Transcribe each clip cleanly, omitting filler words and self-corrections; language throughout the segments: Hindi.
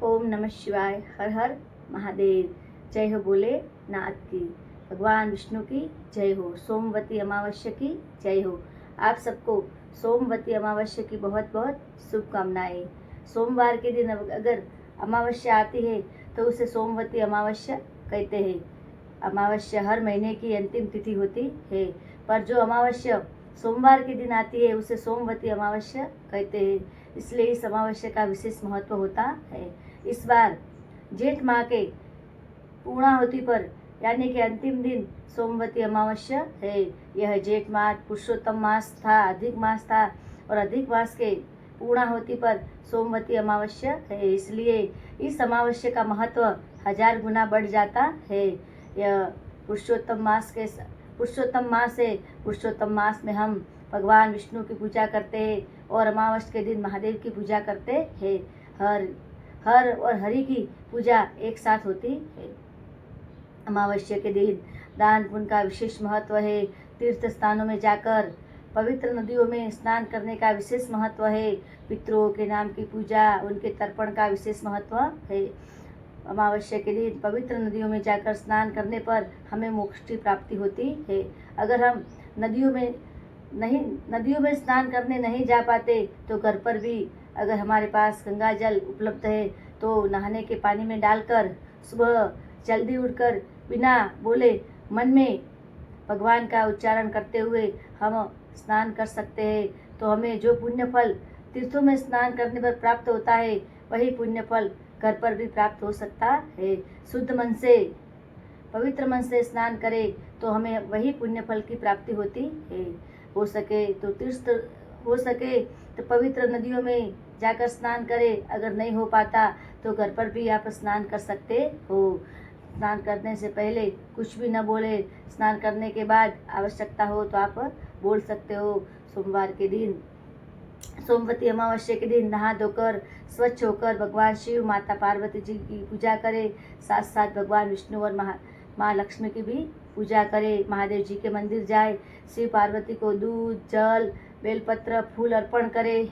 ओम नमः शिवाय। हर हर महादेव। जय हो बोले नाथ की। भगवान विष्णु की जय हो। सोमवती अमावस्या की जय हो। आप सबको सोमवती अमावस्या की बहुत बहुत शुभकामनाएं। सोमवार के दिन अगर अमावस्या आती है तो उसे सोमवती अमावस्या कहते हैं। अमावस्या हर महीने की अंतिम तिथि होती है, पर जो अमावस्या सोमवार के दिन आती है उसे सोमवती अमावस्या कहते हैं। इसलिए इस अमावस्या का विशेष महत्व होता है। इस बार जेठ माह के पूर्णाहुति पर यानी कि अंतिम दिन सोमवती अमावस्या है। यह जेठ मास पुरुषोत्तम मास था, अधिक मास था, और अधिक मास के पूर्णाहुति पर सोमवती अमावस्या है। इसलिए इस अमावस्या का महत्व 1000 गुना बढ़ जाता है। यह पुरुषोत्तम मास है। पुरुषोत्तम मास में हम भगवान विष्णु की पूजा करते हैं और अमावस्या के दिन महादेव की पूजा करते हैं। हर और हरि की पूजा एक साथ होती है। अमावस्या के दिन दान पुण्य का विशेष महत्व है। तीर्थ स्थानों में जाकर पवित्र नदियों में स्नान करने का विशेष महत्व है। पितरों के नाम की पूजा, उनके तर्पण का विशेष महत्व है। अमावस्या के दिन पवित्र नदियों में जाकर स्नान करने पर हमें मोक्ष की प्राप्ति होती है। अगर हम नदियों में स्नान करने नहीं जा पाते तो घर पर भी अगर हमारे पास गंगा जल उपलब्ध है तो नहाने के पानी में डालकर सुबह जल्दी उठकर बिना बोले मन में भगवान का उच्चारण करते हुए हम स्नान कर सकते हैं। तो हमें जो पुण्य फल तीर्थों में स्नान करने पर प्राप्त होता है वही पुण्य फल घर पर भी प्राप्त हो सकता है। शुद्ध मन से, पवित्र मन से स्नान करें तो हमें वही पुण्य फल की प्राप्ति होती है। हो सके तो पवित्र नदियों में जाकर स्नान करें। अगर नहीं हो पाता तो घर पर भी आप स्नान कर सकते हो। स्नान करने से पहले कुछ भी न बोले, स्नान करने के बाद आवश्यकता हो तो आप बोल सकते हो। सोमवार के दिन, सोमवती अमावस्या के दिन नहा धोकर स्वच्छ होकर भगवान शिव, माता पार्वती जी की पूजा करें। साथ साथ भगवान विष्णु और माँ लक्ष्मी की भी पूजा करें। महादेव जी के मंदिर जाए, शिव पार्वती को दूध, जल, बेलपत्र, फूल अर्पण करें।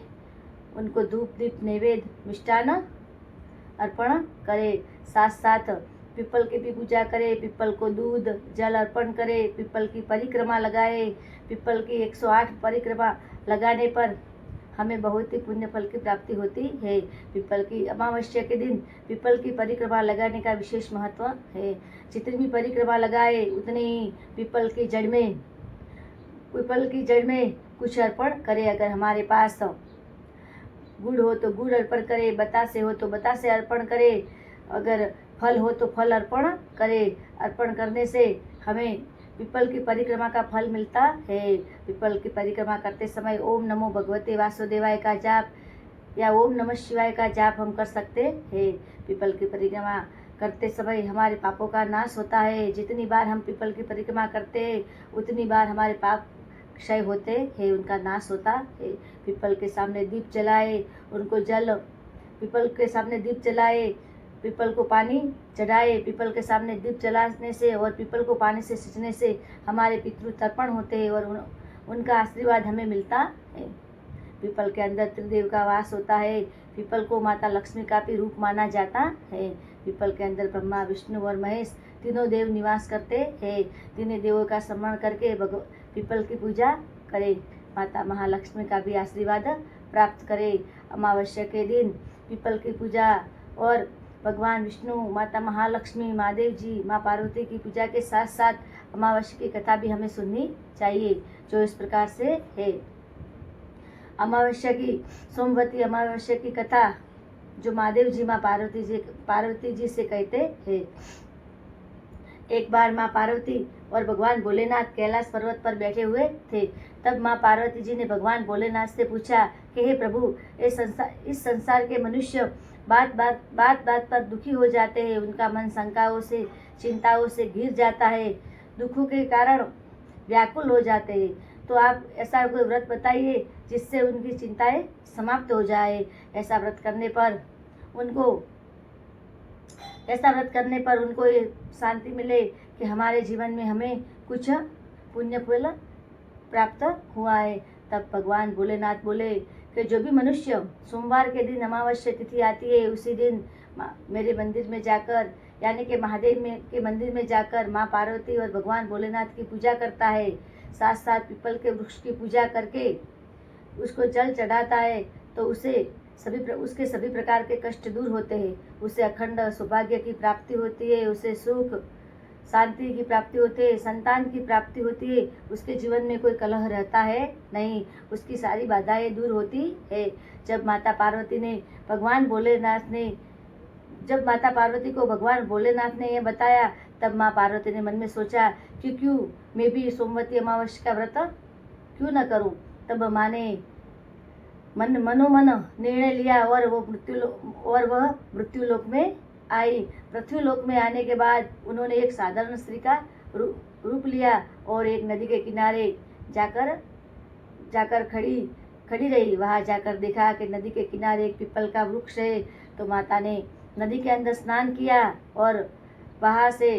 उनको धूप दीप नैवेद्य मिष्टान अर्पण करें। साथ साथ पीपल की भी पूजा करें। पीपल को दूध जल अर्पण करें। पीपल की परिक्रमा लगाए। पीपल की 108 परिक्रमा लगाने पर हमें बहुत ही पुण्य फल की प्राप्ति होती है। पीपल की अमावस्या के दिन पीपल की परिक्रमा लगाने का विशेष महत्व है। जितनी भी परिक्रमा लगाए उतनी ही पीपल की जड़ में कुछ अर्पण करें। अगर हमारे पास गुड़ हो तो गुड़ अर्पण करें, बतासे हो तो बतासे अर्पण करें, अगर फल हो तो फल अर्पण करें। अर्पण करने से हमें पीपल की परिक्रमा का फल मिलता है। पीपल की परिक्रमा करते समय ओम नमो भगवते वासुदेवाय का जाप या ओम नमः शिवाय का जाप हम कर सकते हैं। पीपल की परिक्रमा करते समय हमारे पापों का नाश होता है। जितनी बार हम पीपल की परिक्रमा करते हैं उतनी बार हमारे पाप क्षय होते हैं, उनका नाश होता है। पीपल के सामने दीप जलाए, उनको जल, पीपल के सामने दीप जलाए, पीपल को पानी चढ़ाए। पीपल के सामने दीप जलाने से और पीपल को पानी से सींचने से हमारे पितृ तर्पण होते हैं और उनका आशीर्वाद हमें मिलता है। पीपल के अंदर त्रिदेव का वास होता है। पीपल को माता लक्ष्मी का भी रूप माना जाता है। पीपल के अंदर ब्रह्मा, विष्णु और महेश तीनों देव निवास करते हैं। तीनों देवों का स्मरण करके पीपल की पूजा करें। माता महालक्ष्मी का भी आशीर्वाद प्राप्त करें। अमावस्या के दिन पीपल की पूजा और भगवान विष्णु, माता महालक्ष्मी, महादेव जी, माँ पार्वती की पूजा के साथ साथ अमावस्या की कथा भी हमें सुननी चाहिए, जो इस प्रकार से है। सोमवती अमावस्या की कथा जो महादेव जी माँ पार्वती जी से कहते हैं। एक बार माँ पार्वती और भगवान भोलेनाथ कैलाश पर्वत पर बैठे हुए थे। तब माँ पार्वती जी ने भगवान भोलेनाथ से पूछा कि हे प्रभु, इस संसार के मनुष्य बात बात पर दुखी हो जाते हैं। उनका मन शंकाओं से, चिंताओं से घिर जाता है, दुखों के कारण व्याकुल हो जाते हैं। तो आप ऐसा कोई व्रत बताइए जिससे उनकी चिंताएं समाप्त हो जाए। ऐसा व्रत करने पर उनको ये शांति मिले कि हमारे जीवन में हमें कुछ पुण्य फल प्राप्त हुआ है। तब भगवान भोलेनाथ बोले कि जो भी मनुष्य सोमवार के दिन अमावस्या तिथि आती है उसी दिन मेरे मंदिर में जाकर, यानी कि महादेव के मंदिर में जाकर माँ पार्वती और भगवान भोलेनाथ की पूजा करता है, साथ साथ पीपल के वृक्ष की पूजा करके उसको जल चढ़ाता है, तो उसके सभी प्रकार के कष्ट दूर होते हैं, उसे अखंड सौभाग्य की प्राप्ति होती है, उसे सुख शांति की प्राप्ति होती है, संतान की प्राप्ति होती है, उसके जीवन में कोई कलह रहता है नहीं, उसकी सारी बाधाएं दूर होती है। जब माता पार्वती को भगवान भोलेनाथ ने यह बताया, तब माँ पार्वती ने मन में सोचा कि क्यों मैं भी सोमवती अमावस्या का व्रत क्यों न करूं। तब माँ ने मनोमन निर्णय लिया और वह मृत्युलोक में आई। पृथ्वीलोक में आने के बाद उन्होंने एक साधारण स्त्री का रूप लिया और एक नदी के किनारे जाकर खड़ी रही। वहां जाकर देखा कि नदी के किनारे एक पीपल का वृक्ष है, तो माता ने नदी के अंदर स्नान किया और वहां से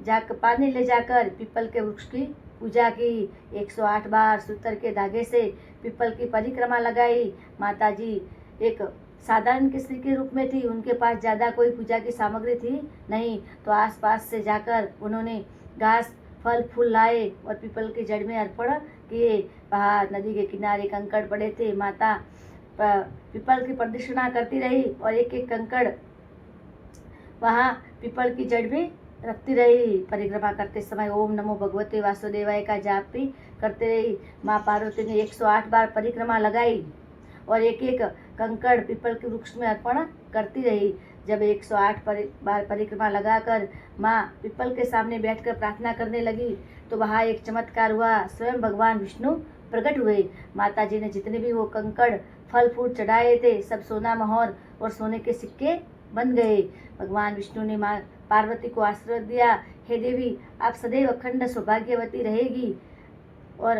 जाकर पानी ले जाकर पीपल के वृक्ष की पूजा की। 108 बार सूतर के धागे से पीपल की परिक्रमा लगाई। माता जी एक साधारण स्त्री के रूप में थी, उनके पास ज़्यादा कोई पूजा की सामग्री थी नहीं, तो आसपास से जाकर उन्होंने घास फल फूल लाए और पीपल की जड़ में अर्पण किए। वहाँ नदी के किनारे कंकड़ पड़े थे, माता पीपल की प्रदक्षिणा करती रही और एक एक कंकड़ वहाँ पीपल की जड़ में रखती रही। परिक्रमा करते समय ओम नमो भगवते वासुदेवाय का जाप भी करते रही। माँ पार्वती ने 108 बार परिक्रमा लगाई और एक एक कंकड़ पीपल के वृक्ष में अर्पण करती रही। जब 108 बार परिक्रमा लगाकर माँ पीपल के सामने बैठकर प्रार्थना करने लगी, तो वहाँ एक चमत्कार हुआ। स्वयं भगवान विष्णु प्रकट हुए। माता जी ने जितने भी वो कंकड़ फल फूल चढ़ाए थे, सब सोना मोहर और सोने के सिक्के बन गए। भगवान विष्णु ने माँ पार्वती को आशीर्वाद दिया, हे देवी, आप सदैव अखंड सौभाग्यवती रहेगी और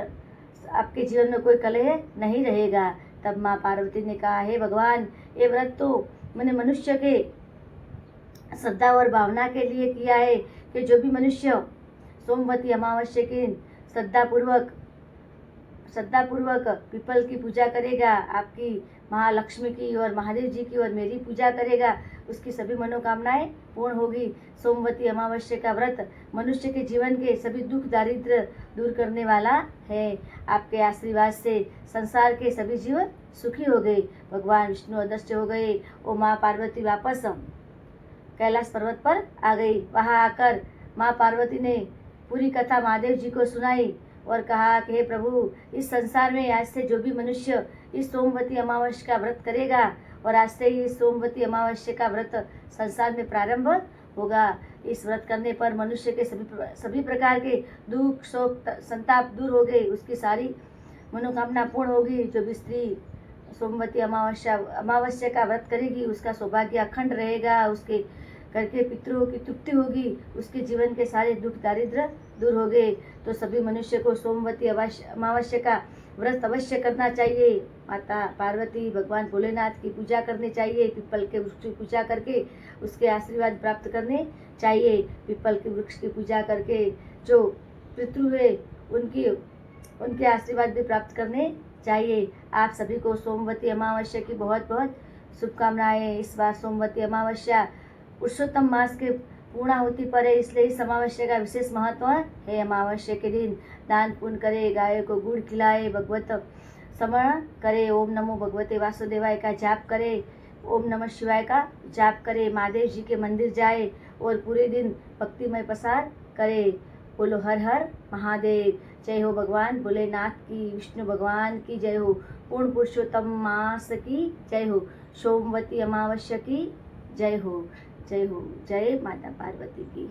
आपके जीवन में कोई कलह नहीं रहेगा। तब माँ पार्वती ने कहा, हे भगवान, ये व्रत तो मैंने मनुष्य के श्रद्धा और भावना के लिए किया है कि जो भी मनुष्य सोमवती अमावस्या के श्रद्धापूर्वक पीपल की पूजा करेगा, आपकी महालक्ष्मी की और महादेव जी की और मेरी पूजा करेगा, उसकी सभी मनोकामनाएं पूर्ण होगी। सोमवती अमावस्या का व्रत मनुष्य के जीवन के सभी दुख दारिद्र्य दूर करने वाला है। आपके आशीर्वाद से संसार के सभी जीव सुखी हो गए। भगवान विष्णु अदृश्य हो गए और माँ पार्वती वापस कैलाश पर्वत पर आ गई। वहां आकर माँ पार्वती ने पूरी कथा महादेव जी को सुनाई और कहा कि हे प्रभु, इस संसार में आज से जो भी मनुष्य इस सोमवती अमावस्या का व्रत करेगा और आज से ही सोमवती अमावस्या का व्रत संसार में प्रारंभ होगा। इस व्रत करने पर मनुष्य के सभी प्रकार के दुख शोक संताप दूर हो गए, उसकी सारी मनोकामना पूर्ण होगी। जो भी स्त्री सोमवती अमावस्या का व्रत करेगी, उसका सौभाग्य अखंड रहेगा, उसके घर के पितरों की तृप्ति होगी, उसके जीवन के सारे दुख दारिद्र्य दूर हो गए। तो सभी मनुष्य को सोमवती अमावस्या का व्रत अवश्य करना चाहिए। माता पार्वती भगवान भोलेनाथ की पूजा करनी चाहिए, पीपल के वृक्ष की पूजा करके उसके आशीर्वाद प्राप्त करने चाहिए। पीपल के वृक्ष की पूजा करके जो पितृ हुए उनके आशीर्वाद भी प्राप्त करने चाहिए। आप सभी को सोमवती अमावस्या की बहुत बहुत शुभकामनाएं। इस बार सोमवती अमावस्या पुरुषोत्तम मास के पूर्णाहुति पर है, इसलिए इस अमावस्या का विशेष महत्व है। अमावस्या के दिन दान पुण्य करे, गाय को गुड़ खिलाए, भगवत स्मरण करे, ओम नमो भगवते वासुदेवाय का जाप करे, ओम नमः शिवाय का जाप करे, महादेव जी के मंदिर जाए और पूरे दिन भक्तिमय प्रसार करे। बोलो हर हर महादेव। जय हो भगवान भोलेनाथ की, विष्णु भगवान की जय हो, पूर्ण पुरुषोत्तम मास की जय हो, सोमवती अमावस्या की जय हो, जय हो, जय माता पार्वती की।